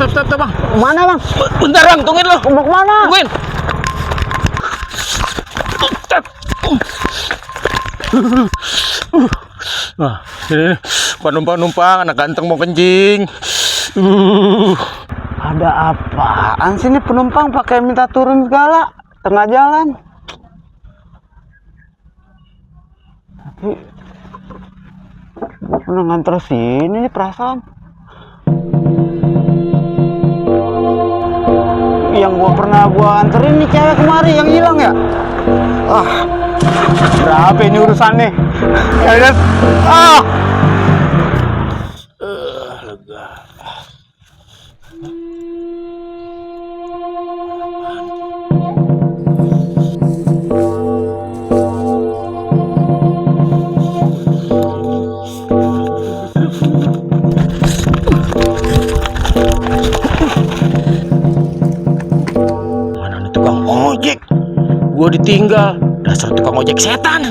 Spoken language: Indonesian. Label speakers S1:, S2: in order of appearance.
S1: stop, Bang.
S2: Mana bang?
S1: Bentar, Bang, tungguin lo.
S2: Mau kemana?
S1: Tungguin. Nah, ini penumpang anak ganteng mau kencing.
S2: Ada apaan sih ini penumpang pakai minta turun segala tengah jalan? Tapi gua pernah nganter sini nih perasaan. Yang gua anterin nih cewek kemari yang hilang ya. Ah, berapa ini urusannya? Ya udah. Ah.
S1: Lega. Mana nih tukang ojek? Gua ditinggal. Dasar tukang ojek setan.